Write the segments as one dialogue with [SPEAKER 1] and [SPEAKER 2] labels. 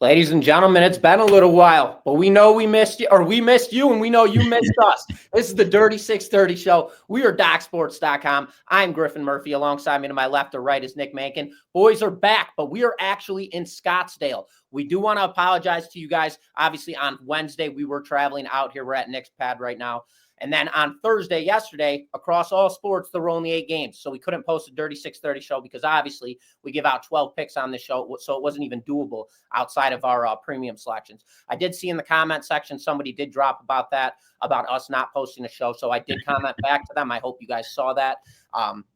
[SPEAKER 1] Ladies and gentlemen, it's been a little while, but we know we missed you, or we missed you, and we know you missed us. This is the Dirty 630 Show. We are DocSports.com. I'm Griffin Murphy. Alongside me to my left or right is Nick Menken. Boys are back, but we are actually in Scottsdale. We do want to apologize to you guys. Obviously, on Wednesday, we were traveling out here. We're at Nick's pad right now. And then on Thursday, yesterday, across all sports, there were only 8 games. So we couldn't post a Dirty 630 show because obviously we give out 12 picks on this show. So it wasn't even doable outside of our premium selections. I did see in the comment section, somebody did drop about that, about us not posting a show. So I did comment back to them. I hope you guys saw that.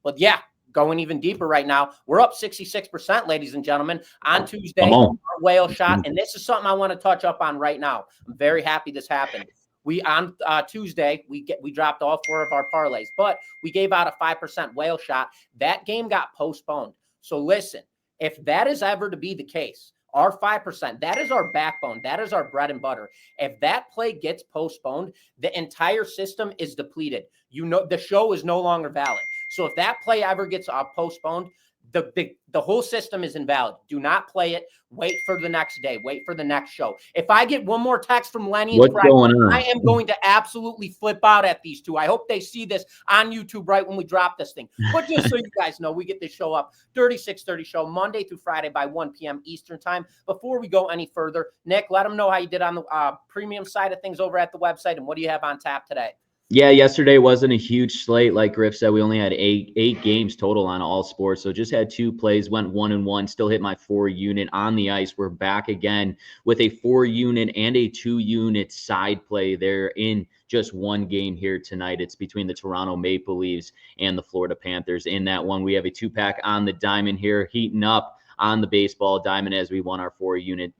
[SPEAKER 1] But yeah, going even deeper right now, we're up 66%, ladies and gentlemen, on Tuesday, our whale shot. And this is something I want to touch up on right now. I'm very happy this happened. We on Tuesday, we dropped all 4 of our parlays, but we gave out a 5% whale shot. That game got postponed. So listen, if that is ever to be the case, our 5%, that is our backbone. That is our bread and butter. If that play gets postponed, the entire system is depleted. You know, the show is no longer valid. So if that play ever gets postponed, the whole system is invalid. Do not play it. Wait for the next day. Wait for the next show. If I get one more text from Lenny, I am going to absolutely flip out at these two. I hope they see this on YouTube right when we drop this thing. But just so you guys know, we get this show up, 3630 show, Monday through Friday by 1 p.m. Eastern time. Before we go any further, Nick, let them know how you did on the premium side of things over at the website, and what do you have on tap today?
[SPEAKER 2] Yeah, yesterday wasn't a huge slate. Like Griff said, we only had eight games total on all sports. So just had 2 plays, went 1-1, still hit my 4-unit on the ice. We're back again with a 4-unit and a 2-unit side play there in just one game here tonight. It's between the Toronto Maple Leafs and the Florida Panthers. In that one, we have a 2-pack on the diamond here, heating up on the baseball diamond as we won our 4-unit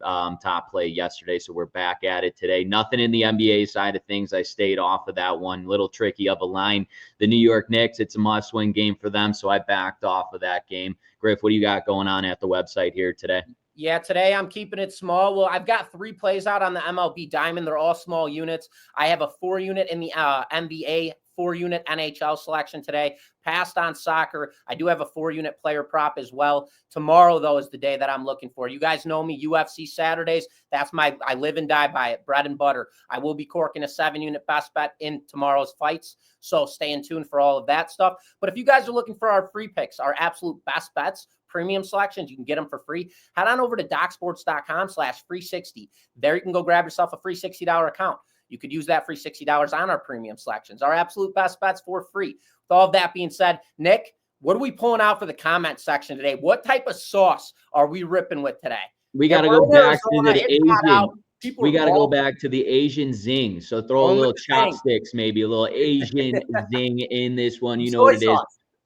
[SPEAKER 2] top play yesterday. So we're back at it today. Nothing in the NBA side of things. I stayed off of that one. Little tricky of a line. The New York Knicks, it's a must-win game for them, so I backed off of that game. Griff, what do you got going on at the website here today?
[SPEAKER 1] Yeah, today I'm keeping it small. Well, I've got 3 plays out on the MLB diamond. They're all small units. I have a 4-unit in the NBA, 4-unit NHL selection today. Passed on soccer. I do have a 4-unit player prop as well. Tomorrow, though, is the day that I'm looking for. You guys know me, UFC Saturdays. That's I live and die by it, bread and butter. I will be corking a 7-unit best bet in tomorrow's fights. So stay in tune for all of that stuff. But if you guys are looking for our free picks, our absolute best bets, premium selections, you can get them for free. Head on over to DocSports.com/free60. There you can go grab yourself a free $60 account. You could use that free $60 on our premium selections, our absolute best bets for free. With all of that being said, Nick, what are we pulling out for the comment section today? What type of sauce are we ripping with today?
[SPEAKER 2] We got to go back to the Asian. We got to go back to the Asian zing. So throw a little chopsticks, maybe a little Asian zing in this one. You know what it is.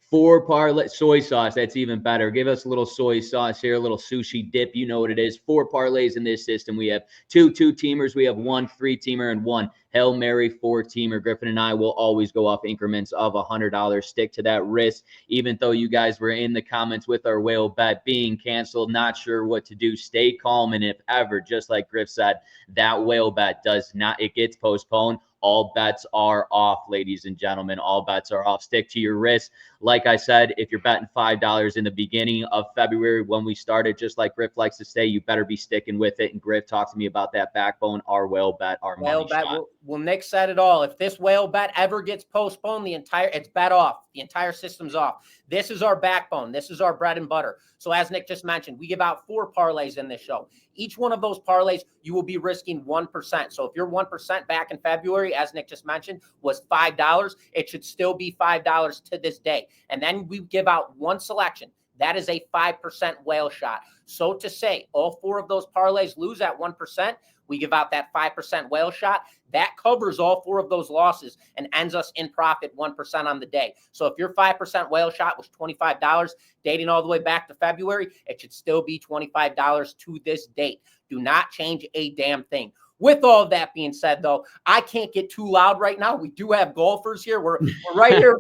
[SPEAKER 2] 4 parlay soy sauce. That's even better. Give us a little soy sauce here, a little sushi dip. You know what it is. 4 parlays in this system. We have 2 2-teamers. We have 1 3-teamer and 1 Hail Mary 4-teamer. Griffin and I will always go off increments of $100. Stick to that risk. Even though you guys were in the comments with our whale bet being canceled, not sure what to do, stay calm. And if ever, just like Griff said, that whale bet it gets postponed. All bets are off, ladies and gentlemen. All bets are off. Stick to your risk. Like I said, if you're betting $5 in the beginning of February when we started, just like Griff likes to say, you better be sticking with it. And Griff, talk to me about that backbone, our whale bet, our money shot.
[SPEAKER 1] Well, Nick said it all. If this whale bet ever gets postponed, it's bet off. The entire system's off. This is our backbone. This is our bread and butter. So as Nick just mentioned, we give out 4 parlays in this show. Each one of those parlays, you will be risking 1%. So if your 1% back in February, as Nick just mentioned, was $5, it should still be $5 to this day. And then we give out 1 selection. That is a 5% whale shot. So to say all 4 of those parlays lose at 1%, we give out that 5% whale shot. That covers all 4 of those losses and ends us in profit 1% on the day. So if your 5% whale shot was $25, dating all the way back to February, it should still be $25 to this date. Do not change a damn thing. With all of that being said, though, I can't get too loud right now. We do have golfers here. We're right here,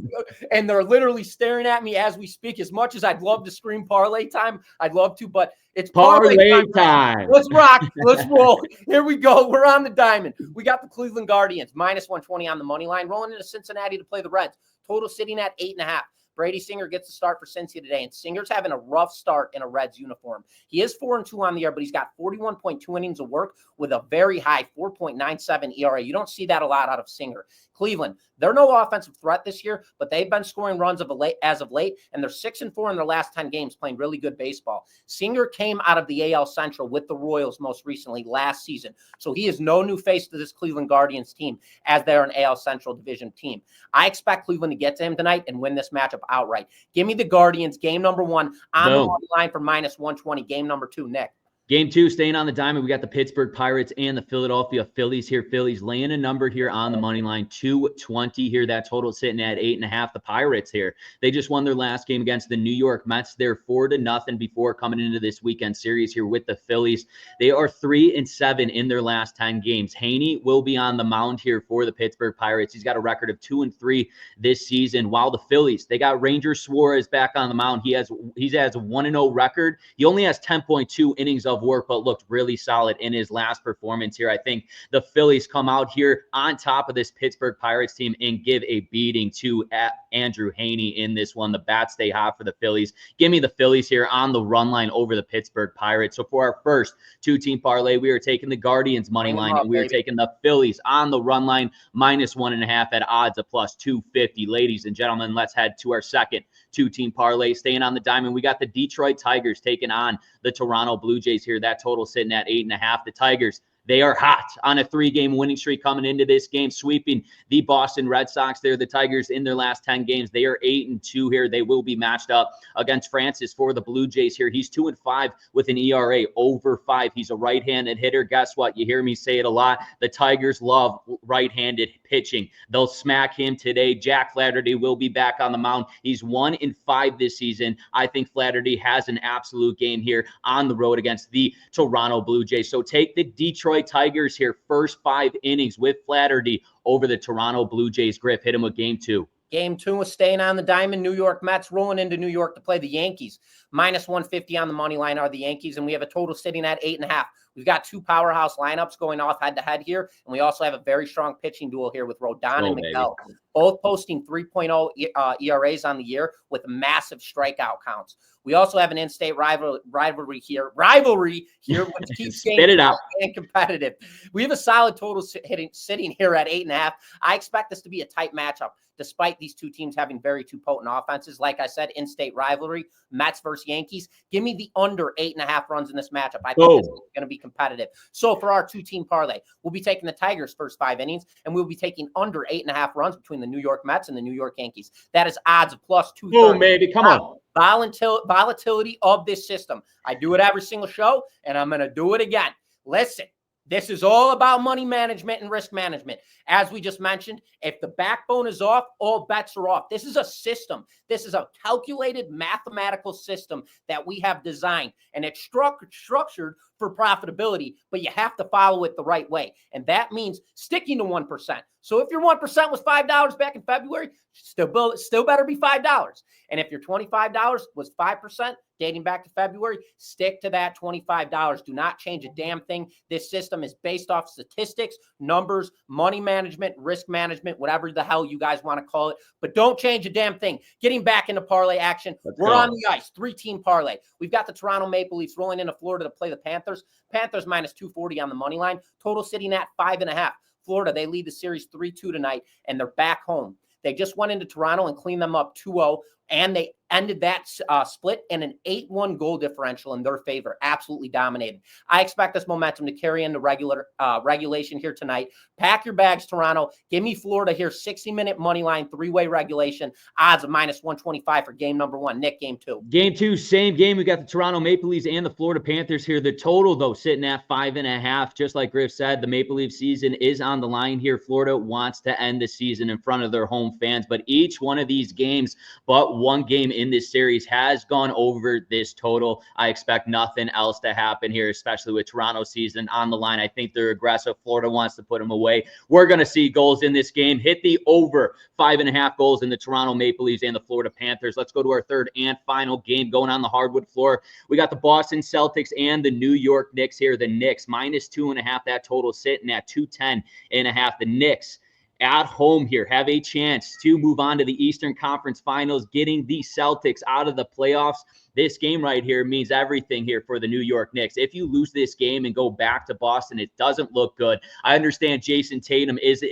[SPEAKER 1] and they're literally staring at me as we speak. As much as I'd love to scream parlay time, I'd love to, but it's parlay time. Let's rock. Let's roll. Here we go. We're on the diamond. We got the Cleveland Guardians, -120 on the money line, rolling into Cincinnati to play the Reds. Total sitting at 8.5. Brady Singer gets the start for Cincy today, and Singer's having a rough start in a Reds uniform. He is 4-2 on the year, but he's got 41.2 innings of work with a very high 4.97 ERA. You don't see that a lot out of Singer. Cleveland, they're no offensive threat this year, but they've been scoring runs as of late, and they're 6-4 in their last 10 games playing really good baseball. Singer came out of the AL Central with the Royals most recently last season, so he is no new face to this Cleveland Guardians team as they're an AL Central division team. I expect Cleveland to get to him tonight and win this matchup outright. Give me the Guardians, game number 1 on the money line for -120, game number 2, Nick.
[SPEAKER 2] Game 2, staying on the diamond, we got the Pittsburgh Pirates and the Philadelphia Phillies here. Phillies laying a number here on the money line, 220 here. That total sitting at 8.5. The Pirates here, they just won their last game against the New York Mets. They're 4-0 before coming into this weekend series here with the Phillies. They are 3-7 in their last 10 games. Haney will be on the mound here for the Pittsburgh Pirates. He's got a record of 2-3 this season. While the Phillies, they got Ranger Suarez back on the mound. He has a 1-0 record. He only has 10.2 innings of work, but looked really solid in his last performance here. I think the Phillies come out here on top of this Pittsburgh Pirates team and give a beating to Andrew Haney in this one. The bats stay hot for the Phillies. Give me the Phillies here on the run line over the Pittsburgh Pirates. So for our first 2-team parlay, we are taking the Guardians money line, and we are taking the Phillies on the run line -1.5 at odds of +250. Ladies and gentlemen, let's head to our second 2-team parlay. Staying on the diamond, we got the Detroit Tigers taking on the Toronto Blue Jays here. That total sitting at 8.5. The Tigers, they are hot on a 3-game winning streak coming into this game, sweeping the Boston Red Sox. They're the Tigers in their last 10 games. They are 8-2 here. They will be matched up against Francis for the Blue Jays here. He's 2-5 with an ERA over 5. He's a right-handed hitter. Guess what? You hear me say it a lot. The Tigers love right-handed pitching. They'll smack him today. Jack Flaherty will be back on the mound. He's 1-5 this season. I think Flaherty has an absolute game here on the road against the Toronto Blue Jays. So take the Detroit Tigers here, first 5 innings with Flaherty over the Toronto Blue Jays. Griff, hit him with game 2.
[SPEAKER 1] Game 2 is staying on the diamond. New York Mets rolling into New York to play the Yankees. -150 on the money line are the Yankees, and we have a total sitting at 8.5. We've got 2 powerhouse lineups going off head-to-head here, and we also have a very strong pitching duel here with Rodon and Miguel, both posting 3.0 ERAs on the year with massive strikeout counts. We also have an in-state rivalry here, which keeps games and competitive. We have a solid total sitting here at 8.5. I expect this to be a tight matchup, despite these two teams having very two potent offenses. Like I said, in-state rivalry, Mets versus Yankees. Give me the under 8.5 runs in this matchup. I think this is going to be competitive. So for our 2-team parlay, we'll be taking the Tigers' first 5 innings, and we'll be taking under 8.5 runs between the New York Mets and the New York Yankees. That is odds of +230.
[SPEAKER 2] Oh, baby, come on.
[SPEAKER 1] Volatility of this system. I do it every single show, and I'm going to do it again. Listen, this is all about money management and risk management. As we just mentioned, if the backbone is off, all bets are off. This is a system. This is a calculated mathematical system that we have designed, and it's structured for profitability, but you have to follow it the right way. And that means sticking to 1%. So if your 1% was $5 back in February, still better be $5. And if your $25 was 5% dating back to February, stick to that $25. Do not change a damn thing. This system is based off statistics, numbers, money management, risk management, whatever the hell you guys want to call it. But don't change a damn thing. Getting back into parlay action, we're on the ice. 3-team parlay. We've got the Toronto Maple Leafs rolling into Florida to play the Panthers. Panthers -240 on the money line. Total sitting at 5.5. Florida, they lead the series 3-2 tonight, and they're back home. They just went into Toronto and cleaned them up 2-0, and they ended that split in an 8-1 goal differential in their favor. Absolutely dominated. I expect this momentum to carry into regulation here tonight. Pack your bags, Toronto. Give me Florida here, 60-minute money line, 3-way regulation. Odds of -125 for game number 1. Nick, game 2.
[SPEAKER 2] Game 2, same game. We got the Toronto Maple Leafs and the Florida Panthers here. The total, though, sitting at 5.5. Just like Griff said, the Maple Leaf season is on the line here. Florida wants to end the season in front of their home fans, but each one of these games, but one game in this series, has gone over this total. I expect nothing else to happen here, especially with Toronto's season on the line. I think they're aggressive. Florida wants to put them away. We're going to see goals in this game. Hit the over 5.5 goals in the Toronto Maple Leafs and the Florida Panthers. Let's go to our third and final game going on the hardwood floor. We got the Boston Celtics and the New York Knicks here. The Knicks -2.5. That total sitting at 210.5. The Knicks at home here have a chance to move on to the Eastern Conference Finals, getting the Celtics out of the playoffs. This game right here means everything here for the New York Knicks. If you lose this game and go back to Boston, it doesn't look good. I understand Jason Tatum is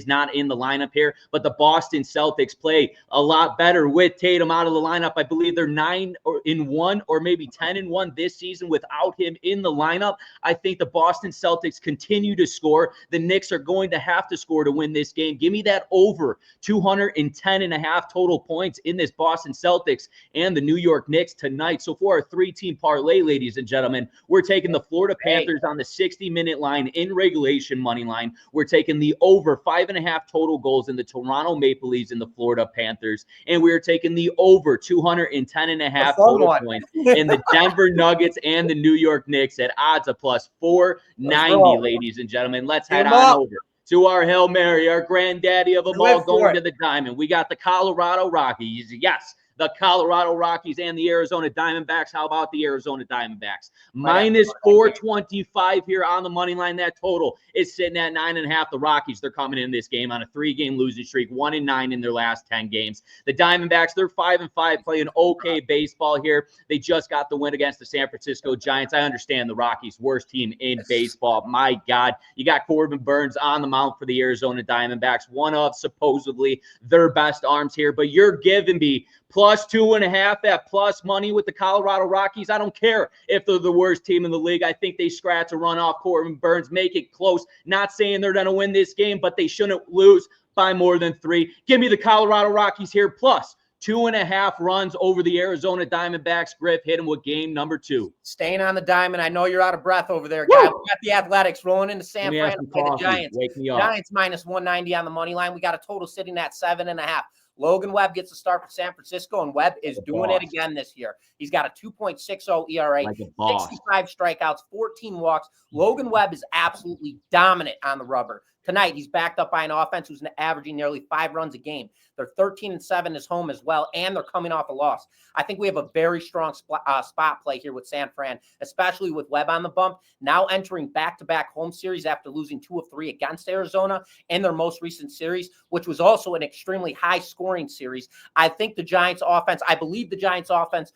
[SPEAKER 2] not in the lineup here, but the Boston Celtics play a lot better with Tatum out of the lineup. I believe they're 9-1 or maybe 10-1 this season without him in the lineup. I think the Boston Celtics continue to score. The Knicks are going to have to score to win this game. Give me that over 210.5 total points in this Boston Celtics and the New York Knicks tonight. So for our 3-team parlay, ladies and gentlemen, we're taking the Florida Panthers on the 60-minute line in regulation money line. We're taking the over 5.5 total goals in the Toronto Maple Leafs and the Florida Panthers. And we're taking the over 210.5 total points in the Denver Nuggets and the New York Knicks at odds of plus 490, ladies and gentlemen. Let's head on over to our Hail Mary, our granddaddy of them all, going to the diamond. We got the Colorado Rockies. Yes, the Colorado Rockies and the Arizona Diamondbacks. How about the Arizona Diamondbacks? Minus 425 here on the money line. That total is sitting at 9.5. The Rockies, they're coming in this game on a 3-game losing streak, 1-9 in their last 10 games. The Diamondbacks, they're 5-5, playing okay baseball here. They just got the win against the San Francisco Giants. I understand the Rockies, worst team in baseball. My God, you got Corbin Burns on the mound for the Arizona Diamondbacks, one of supposedly their best arms here, but you're giving me plus 2.5 at plus money with the Colorado Rockies. I don't care if they're the worst team in the league. I think they scratch a run off Corbin Burns, make it close. Not saying they're going to win this game, but they shouldn't lose by more than 3. Give me the Colorado Rockies here, plus 2.5 runs over the Arizona Diamondbacks. Griff, hit him with game number 2.
[SPEAKER 1] Staying on the diamond. I know you're out of breath over there, guy. We got the Athletics rolling into San Fran to play the Giants.
[SPEAKER 2] Wake me up.
[SPEAKER 1] Giants minus 190 on the money line. We got a total sitting at 7.5. Logan Webb gets a start for San Francisco, and Webb is doing it again this year. He's got a 2.60 ERA, 65 strikeouts, 14 walks. Logan Webb is absolutely dominant on the rubber. Tonight, he's backed up by an offense who's averaging nearly 5 runs a game. They're 13-7 as home as well, and they're coming off a loss. I think we have a very strong spot play here with San Fran, especially with Webb on the bump. Now entering back-to-back home series after losing 2 of 3 against Arizona in their most recent series, which was also an extremely high-scoring series. I think the Giants' offense, I believe the Giants' offense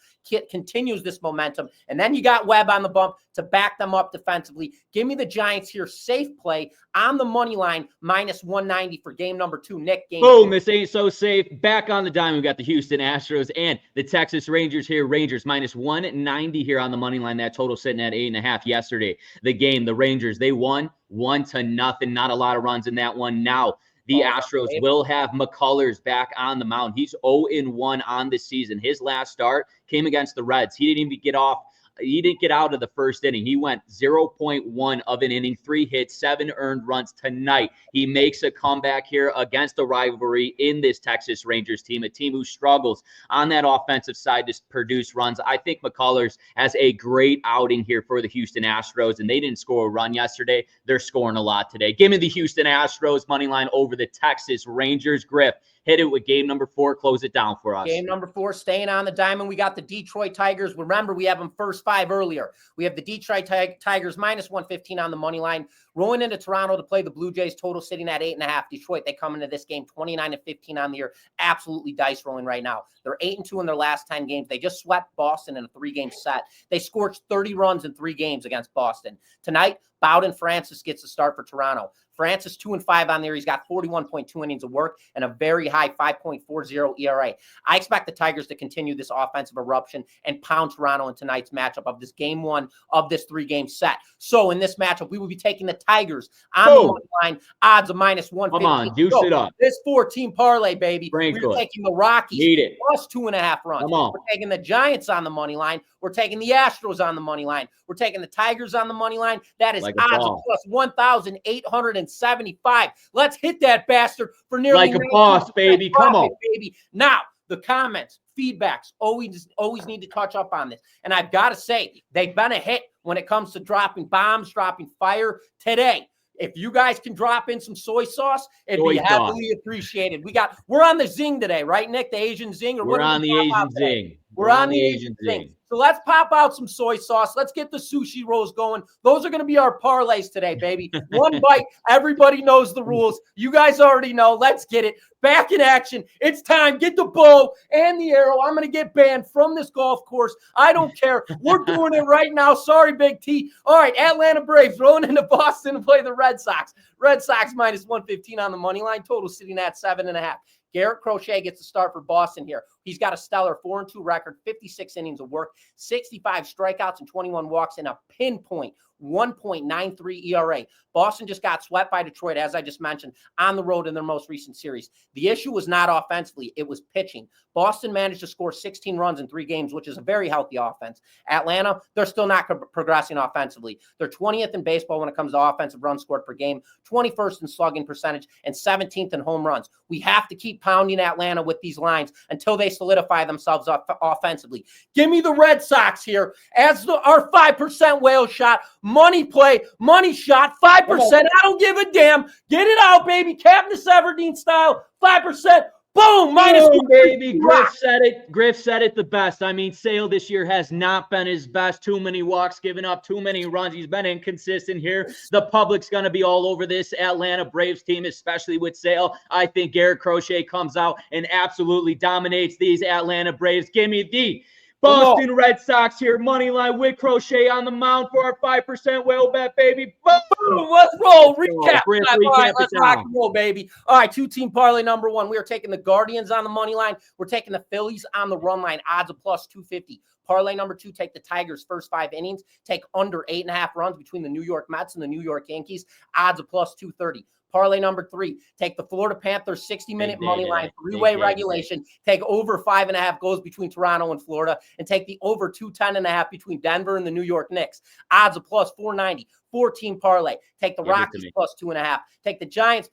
[SPEAKER 1] continues this momentum. And then you got Webb on the bump to back them up defensively. Give me the Giants here, safe play on the money line, minus 190 for game number 2. Nick, game
[SPEAKER 2] boom,
[SPEAKER 1] 2.
[SPEAKER 2] This ain't so safe. Back on the diamond, we got the Houston Astros and the Texas Rangers here. Rangers minus 190 here on the money line. That total sitting at 8.5 yesterday. The game, the Rangers, they won 1-0. Not a lot of runs in that one. Now, the Astros will have McCullers back on the mound. He's 0-1 on the season. His last start came against the Reds. He didn't even get off. He didn't get out of the first inning. He went 0.1 of an inning, 3 hits, 7 earned runs tonight. He makes a comeback here against the rivalry in this Texas Rangers team, a team who struggles on that offensive side to produce runs. I think McCullers has a great outing here for the Houston Astros, and they didn't score a run yesterday. They're scoring a lot today. Give me the Houston Astros money line over the Texas Rangers. Griff, hit it with game number 4. Close it down for us.
[SPEAKER 1] Game number 4, staying on the diamond. We got the Detroit Tigers. Remember, we have them first 5 earlier. We have the Detroit Tigers minus 115 on the money line, rolling into Toronto to play the Blue Jays. Total sitting at 8.5. Detroit, they come into this game 29-15 on the year. Absolutely dice rolling right now. They're 8-2 in their last 10 games. They just swept Boston in a 3-game set. They scorched 30 runs in 3 games against Boston. Tonight, Bowden Francis gets the start for Toronto. Francis 2-5 on there. He's got 41.2 innings of work and a very high 5.40 ERA. I expect the Tigers to continue this offensive eruption and pound Toronto in tonight's matchup of this game 1 of this 3-game set. So in this matchup, we will be taking the Tigers on the money line, odds of minus 150.
[SPEAKER 2] Come on, deuce it up.
[SPEAKER 1] This 4-team parlay, baby. We're taking the Rockies plus 2.5 runs. We're taking the Giants on the money line. We're taking the Astros on the money line. We're taking the Tigers on the money line. That is odds of plus 1,875. Let's hit that bastard for nearly
[SPEAKER 2] like a boss, baby. Come on,
[SPEAKER 1] baby. Now, the comments, feedbacks, always need to touch up on this. And I've got to say, they've been a hit when it comes to dropping bombs, dropping fire today. If you guys can drop in some soy sauce, it'd be heavily appreciated. We're on the zing today, right, Nick? The Asian zing, or
[SPEAKER 2] we're on the Asian zing.
[SPEAKER 1] We're on the Asian zing. So let's pop out some soy sauce. Let's get the sushi rolls going. Those are going to be our parlays today, baby. One bite. Everybody knows the rules. You guys already know. Let's get it. Back in action. It's time. Get the bow and the arrow. I'm going to get banned from this golf course. I don't care. We're doing it right now. Sorry, Big T. All right, Atlanta Braves rolling into Boston to play the Red Sox. Red Sox minus 115 on the money line. Total sitting at 7.5. Garrett Crochet gets the start for Boston here. He's got a stellar 4-2 record, 56 innings of work, 65 strikeouts and 21 walks, and a pinpoint 1.93 ERA. Boston just got swept by Detroit, as I just mentioned, on the road in their most recent series. The issue was not offensively, it was pitching. Boston managed to score 16 runs in 3 games, which is a very healthy offense. Atlanta, they're still not progressing offensively. They're 20th in baseball when it comes to offensive runs scored per game, 21st in slugging percentage, and 17th in home runs. We have to keep pounding Atlanta with these lines until they solidify themselves offensively. Give me the Red Sox here as our 5% whale shot. Money play, money shot, 5%. I don't give a damn. Get it out, baby. Captain Severdeen style, 5%. Boom, minus
[SPEAKER 2] boom, baby. Griff said it. Griff said it the best. I mean, Sale this year has not been his best. Too many walks, giving up too many runs. He's been inconsistent here. The public's going to be all over this Atlanta Braves team, especially with Sale. I think Garrett Crochet comes out and absolutely dominates these Atlanta Braves. Give me the Boston Red Sox here, money line with Crochet on the mound for our 5% whale bet, baby.
[SPEAKER 1] Boom, let's roll. Recap. All right, let's rock and roll, baby. All right, 2-team parlay number 1. We are taking the Guardians on the money line. We're taking the Phillies on the run line, odds of plus 250. Parlay number 2, take the Tigers' first 5 innings, take under 8.5 runs between the New York Mets and the New York Yankees, odds of plus 230. Parlay number 3, take the Florida Panthers 60-minute money line, 3-way regulation, take over 5.5 goals between Toronto and Florida, and take the over 210.5 between Denver and the New York Knicks. Odds of plus 490. 4-team parlay. Take the Rockies plus 2.5. Take the Giants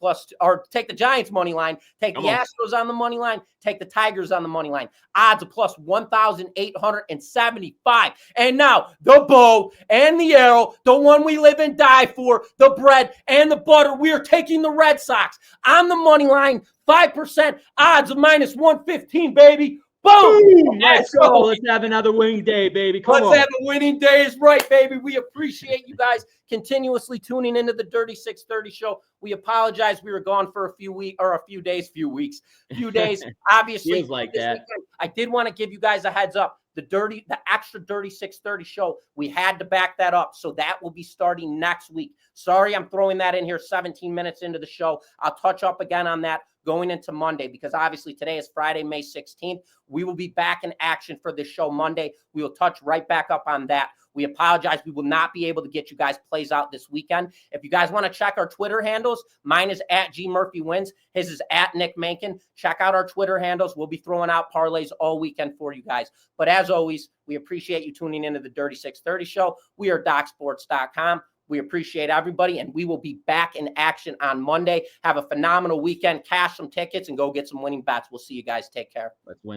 [SPEAKER 1] take the Giants money line. Take the Astros on the money line. Take the Tigers on the money line. Odds of plus 1,875. And now the bow and the arrow, the one we live and die for, the bread and the butter. We are taking the Red Sox on the money line. 5% odds of minus 115, baby. Boom!
[SPEAKER 2] Let's go. Let's have another winning day, baby. Come on.
[SPEAKER 1] Let's have a winning day is right, baby. We appreciate you guys continuously tuning into the Dirty 630 show. We apologize. We were gone for a few days. Obviously,
[SPEAKER 2] feels like that.
[SPEAKER 1] Weekend, I did want to give you guys a heads up. The extra Dirty 630 show, we had to back that up. So that will be starting next week. Sorry, I'm throwing that in here 17 minutes into the show. I'll touch up again on that going into Monday, because obviously today is Friday, May 16th. We will be back in action for this show Monday. We will touch right back up on that. We apologize. We will not be able to get you guys plays out this weekend. If you guys want to check our Twitter handles, mine is at GMurphyWins. His is at Nick Menken. Check out our Twitter handles. We'll be throwing out parlays all weekend for you guys. But as always, we appreciate you tuning into the Dirty 630 show. We are DocSports.com. We appreciate everybody, and we will be back in action on Monday. Have a phenomenal weekend. Cash some tickets and go get some winning bets. We'll see you guys. Take care.
[SPEAKER 2] Let's win.